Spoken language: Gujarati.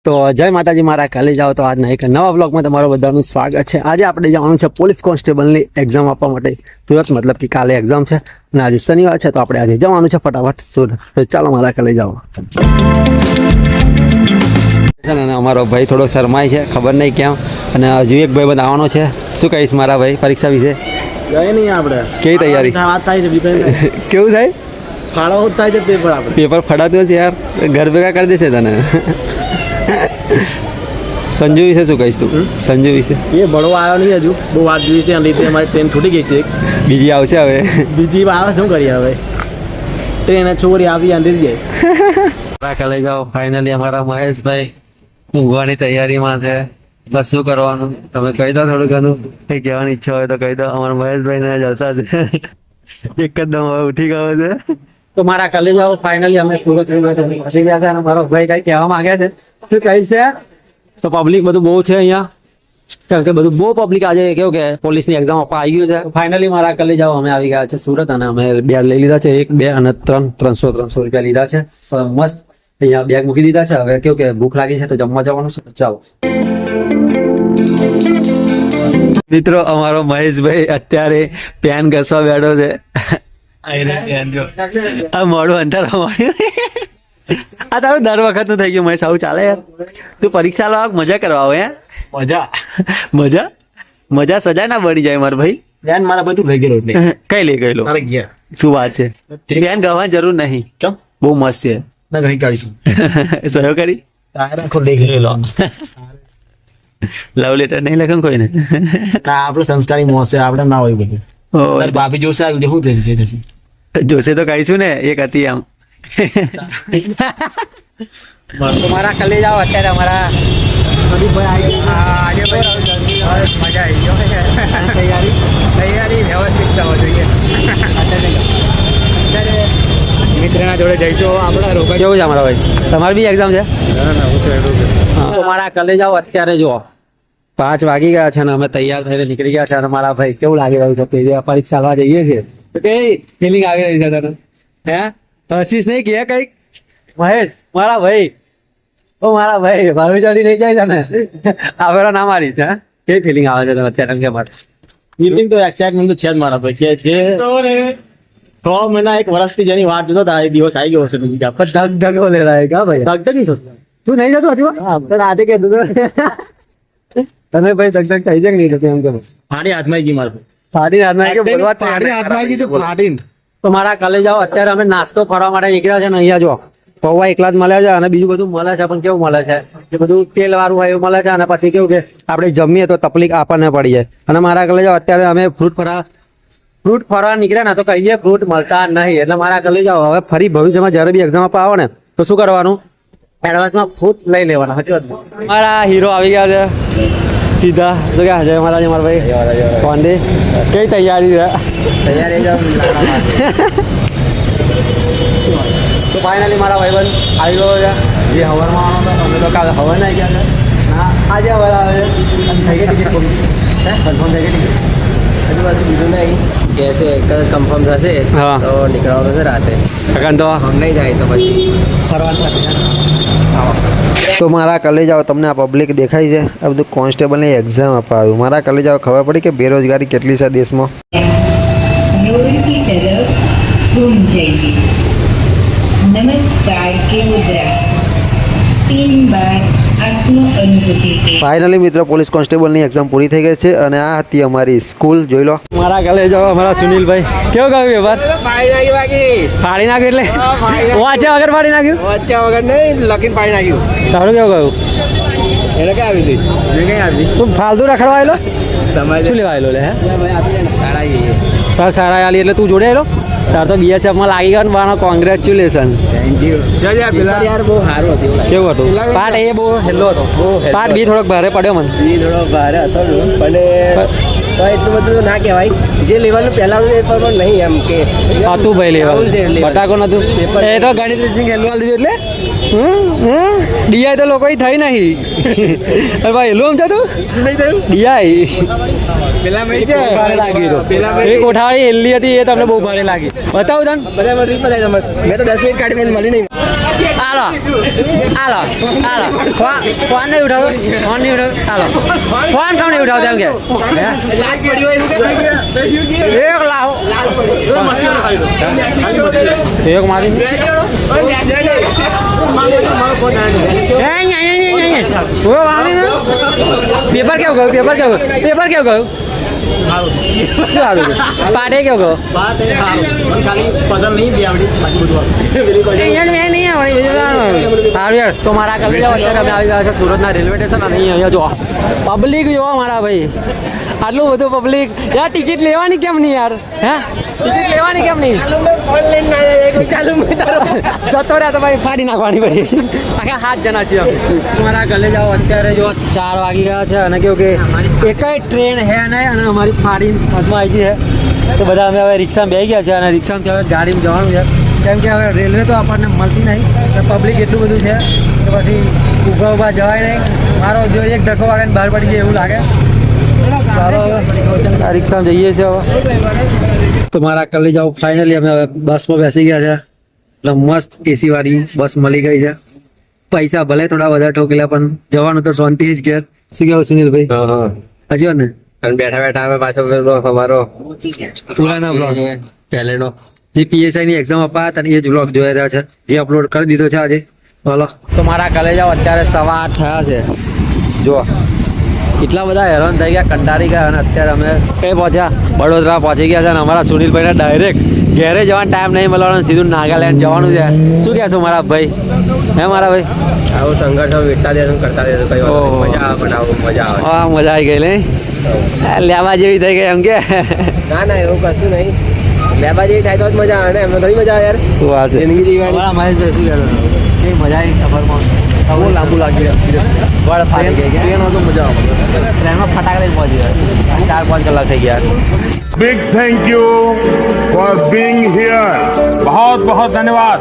તો જય માતાજી, મારા કાલે જાઓ તો આજના એક નવા વ્લોગમાં તમારું બધાનું સ્વાગત છે। આજે આપણે જવાનું છે પોલીસ કોન્સ્ટેબલની એક્ઝામ આપવા માટે સુરત, મતલબ કે કાલે એક્ઝામ છે અને આજે શનિવાર છે, તો આપણે આજે જવાનું છે ફટાફટ સુરત। તો ચાલો મારા કાલે જાઓ। અને અમારો ભાઈ થોડો શરમાય છે, ખબર નહીં કેમ, અને હજુ એક ભાઈ બંધ આવવાનો છે। શું કહીશ મારા ભાઈ પરીક્ષા વિશે? ગયે નહીં આપણે કેવી તૈયારી? વાત થાય છે કેવું થાય? ફાળો થાય છે પેપર આપણે પેપર ફટાતું હશે યાર, ઘર ભેગા કરી દેશે તને। સંજુ વિશે શું કહીશ તું? સંજુ વિશે એ બળો આવ્યો નહીં, હજુ બહુ વાત જોઈ છે, લીધે અમારી ટ્રેન છૂટી ગઈ છે એક, બીજી આવશે હવે। બીજી આવે શું કરીએ હવે, ટ્રેન છોકરી આવી અંધેર જાય। કાલે જાઓ ફાઇનલી અમારા મહેશભાઈ ઊંઘવાની તૈયારીમાં છે। બસ શું કરવાનું, તમે કહી દો થોડું ઘણું, કંઈ કહેવાની ઈચ્છા હોય તો કહી દો। અમારા મહેશભાઈ ને જલસા છે, એકદમ હવે ઉઠી ગયો છે। તો મારા કાલે જાઓ ફાઇનલી અમે સુરત પહોંચી ગયા છે અને મારો ભાઈ કઈ કહેવા માંગે છે, શું કહી છે? તો પબ્લિક બધું બહુ છે અહીંયા, કારણ કે બધું બહુ પબ્લિક આજે કેવું કે પોલીસની એક્ઝામ આપવા આવી ગયું છે। ફાઇનલી મારા કાલે જાઓ અમે આવી ગયા છે સુરત અને અમે બેગ લઈ લીધા છે, 1, 2 અને 3, 300 રૂપિયા લીધા છે। તો મસ્ત અહીંયા બેગ મૂકી દીધા છે। હવે કેવું કે ભૂખ લાગી છે તો જમવા જવાનું છે, ચાલો। મિત્રો અમારો મહેશભાઈ અત્યારે પેન ઘસવા બેઠો છે। આ મોડું અંધારા મળ્યું, આ તારું દર વખત નું થઈ ગયું મહેશ, આવું ચાલે યાર? તું પરીક્ષા લો મજા કરવા આવે? મજા મજા મજા સજા ના બળી જાય મારા ભાઈ। બેન મારા બધું લઈ ગયેલું એટલે કઈ લઈ ગયેલો? તારે ગયા શું વાત છે? પેન ગવાની જરૂર નહીં, કેમ? બહુ મસ્ત છે ના ઘણી કાઢી સહયો કરી તારે આખો લઈ ગયેલો। લવ લેટર નહીં લખે કોઈને? આપણે સંસ્કારી મોસે આપણે ના હોય બધું। તારી ભાભી જોશે આ વિડીયો શું થશે થશે જોશે તો કહીશું ને, એક હતી આમ। તો મારા કલે જાઓ અત્યારે અમારા આજે મજા આવી ગયો, તૈયારી વ્યવસ્થિત થવો જોઈએ। અત્યારે મિત્રના જોડે જઈશું આપણા રોકા। કેવું છે અમારા ભાઈ, તમારી બી એક્ઝામ છે? તો મારા કલે જાઓ અત્યારે જો 5 વાગી ગયા છે અને અમે તૈયાર થઈને નીકળી ગયા છે અને મારા ભાઈ કેવું લાગી રહ્યું છે કે પરીક્ષા આલવા જઈએ છીએ તો કેવી ફિલિંગ આવી રહી છે તને? હે હસીશ નહીં કે કઈક? મહેશ મારા ભાઈ, ઓ મારા ભાઈ ભાવી ચડી નહીં જાય છે ને, આવેલો ના મારી છે। કેવી ફિલિંગ આવે છે તને અત્યારે? કે મારે ફિલિંગ તો એક્સાઇટમેન્ટ તો છે જ મારા ભાઈ, કે જે 6 મહિના 1 વર્ષથી જેની વાટ જોતો હતા એ દિવસ આવી ગયો હશે। ધગ ધગ બોલે રહે કા ભાઈ? ધગ નહીં થતું તું નહીં જતો હજુ? તો રાતે કે તમે ભાઈ ધગ ધગ થઈ જાય કે નહીં થતું? એમ કે ફાડી હાથમાં ગઈ મારા ભાઈ, ફાડી હાથમાં કે બોલવા ફાડી હાથમાં ગઈ છે ફાડીને। તો મારા કાલે જાઓ અત્યારે અમે નાસ્તો કરવા માટે નીકળ્યા છે ને અહીંયા જો પૌવા એકલા જ મળે છે અને બીજું બધું મળે છે, પણ કેવું મળે છે એ બધું તેલ વાળું હોય એવું મળે છે અને પછી કેવું કે આપણે જમીએ તો તકલીફ આપણને પડી જાય। અને મારા કાલે જાઓ અત્યારે અમે ફ્રૂટ ફરવા નીકળ્યા ને તો કહીએ ફ્રૂટ મળતા નહીં, એટલે મારા કાલે જાઓ હવે ફરી ભવિષ્યમાં જ્યારે બી એક્ઝામ આપવા આવો ને તો શું કરવાનું, એડવાન્સમાં ફ્રૂટ લઈ લેવાના। હજુ મારા હીરો આવી ગયા છે સીધા, શું કે જય મહારાજ મારા ભાઈ કોંડી, કઈ તૈયારી છે? તો ફાઇનલી મારા ભાઈબંધ આવી ગયો છે, જે હવનમાં આવવાનો હતો અમે તો કાલે હવન આવી ગયા છે, આજે હવન આવે છે અને થઈ ગઈ ટિકિટ કન્ફર્મ થઈ ગઈ ટિકિટ? હજુ પાછું બીજું નહીં કહેશે, કન્ફર્મ થશે તો નીકળવાનું છે રાતે, તો નહીં જાય તો પછી ફરવાનું। તો મારા કાલે જાઓ તમને આ પબ્લિક દેખાય છે, આ બધું કોન્સ્ટેબલની એક્ઝામ આપવા આવ્યું। મારા કાલે જાઓ ખબર પડી કે બેરોજગારી કેટલી છે દેશમાં। रोड की तरफ घूम जाइए। नमस्कार की मुद्रा 3 बार आत्म अनुभूति के। ફાઇનલી મિત્રો પોલીસ કોન્સ્ટેબલની એક્ઝામ પૂરી થઈ ગઈ છે અને આ હતી અમારી સ્કૂલ, જોઈ લો। મારા કાલે જાઓ અમારા સુનિલભાઈ, કેવું કહ્યું વેપાર? ફાડી નાખ્યું એટલે વાંચ્યા વગર ફાડી નાખ્યું? વાંચ્યા વગર નહીં, લખીને પાડી નાખ્યું। તારું કેવું કહ્યું? એને ક્યાં આવી હતી? મેં કઈ આવી શું ફાલતુ રખડવા આવેલો? તમારે શું લેવા આવેલો લે? હે શાળા જઈએ। તાર સારા આલી એટલે તું જોડે આવેલો? તાર તો બીએસએફમાં લાગી ગયો ને બાનો, કોંગ્રેચ્યુલેશન। Thank you. પેલા યાર બહુ સારું હતું, કેવું હતું પાઠ? એ બહુ હેલો હતો, પાઠ બી થોડોક ભારે પડ્યો મને। એ થોડો ભારે હતો પણ તો એટલું બધું તો ના કહેવાય, જે લેવાનું પહેલા એ પણ નહીં એમ કે હતું ભાઈ લેવા રાહુલ છે level. બટાકો નતું એ તો ગણિત રીતની હેલું આલી દીધું એટલે ડીઆઈ તો લોકો થઈ નહીં અરે ભાઈ હેલું સમજાય તું નહીં થયું ડીઆઈ પેલા મેં ભારે લાગી તો એ કોઠાવાળી હેલી હતી એ તમને બહુ ભારે લાગી બતાવું તને બધા રીતમાં જાય મેં તો 10 મિનિટ કાઢી મળી નહીં। હાલો હાલો હાલો હાલો ફોન નહીં ઉઠાવતો ફોન નહીં ઉઠાવતો હાલો ફોન કામ નહીં ઉઠાવતો એમ કે એક લાવો એક મારી પેપર કેવું ગયું પેપર કેવું પેપર કેવું ગયું શું સારું છે પાટે કેવું ગયું ખાલી પઝલ નહીં બે આવડી બાકી બધું સારું યાર તો મારા કલી જાઓ અત્યારે અમે આવી ગયા છે સુરતના રેલવે સ્ટેશન અને અહીંયા જો પબ્લિક જોવા મારા ભાઈ આટલું બધું પબ્લિક યાર ટિકિટ લેવાની કેમ નહીં યાર હે ટિકિટ લેવાની કેમ નહીં જતો રહ્યા તો ભાઈ ફાડી નાખવાની ભાઈ આખા 7 જણા છીએ મારા ગલે જાઓ અત્યારે જો 4 વાગી ગયા છે અને કેવું કે એકય ટ્રેન હે નહીં અને અમારી ફાડી હાથમાં આવી છે તો બધા અમે હવે રિક્ષામાં બેસી ગયા છે અને રિક્ષામાંથી હવે ગાડીમાં જવાનું છે કેમ કે હવે રેલવે તો આપણને મળતી નહીં પબ્લિક એટલું બધું છે તો પછી ઊભા ઊભા જવાય નહીં મારો જો એક ધક્કો વાગે બહાર પડી જાય એવું લાગે રિક્ષામાં જઈએ છીએ હવે તો મારા કલી જાઓ ફાઇનલી અમે હવે બસમાં બેસી ગયા છે એટલે મસ્ત એસી વાળી બસ મળી ગઈ છે પૈસા ભલે થોડા વધારે ઠોકેલા પણ જવાનું તો શાંતિ જ ઘેર શું કહેવું સુનિલભાઈ હજી ને અને બેઠા બેઠા અમે પાછો અમારો પુરાના બ્લોગ પહેલેનો જે પીએસઆઈ ની એક્ઝામ આપવા હતા ને એ જ બ્લોગ જોઈ રહ્યા છે જે અપલોડ કરી દીધો છે આજે બોલો તો મારા કાલે જાઓ અત્યારે 8:15 થયા છે જો એટલા બધા હેરાન થઈ ગયા કંટાળી ગયા અને અત્યારે અમે કઈ પહોંચ્યા વડોદરા પહોંચી ગયા છે અને અમારા સુનિલભાઈને ડાયરેક્ટ ઘેરે જવાનો ટાઈમ નહીં મળવાનો સીધું નાગાલેન્ડ જવાનું છે શું કહેશો મારા ભાઈ હે મારા ભાઈ આવું સંઘર્ષ વીટતા દેશું કરતા દેશું કઈ વાત નહીં. મજા આવે પણ આવું મજા આવે હા મજા આવી ગઈ લે લેવા જેવી થઈ ગઈ એમ કે ના ના એવું કશું નહીં લેબા જેવી થાય તો જ મજા આવે ને એમને ઘણી મજા આવે યાર શું વાત છે જિંદગી જીવવાની મહેશભાઈ શું કહેતો કેવી મજા આવી સફરમાં બહુ લાંબુ લાગી ગળ ફાટી ગઈ ટ્રેનમાં તો મજા આવે ટ્રેનમાં ફટાકડા પહોંચી ગયા 4-5 કલાક થઈ ગયા Big thank you for being here. बहुत बहुत धन्यवाद.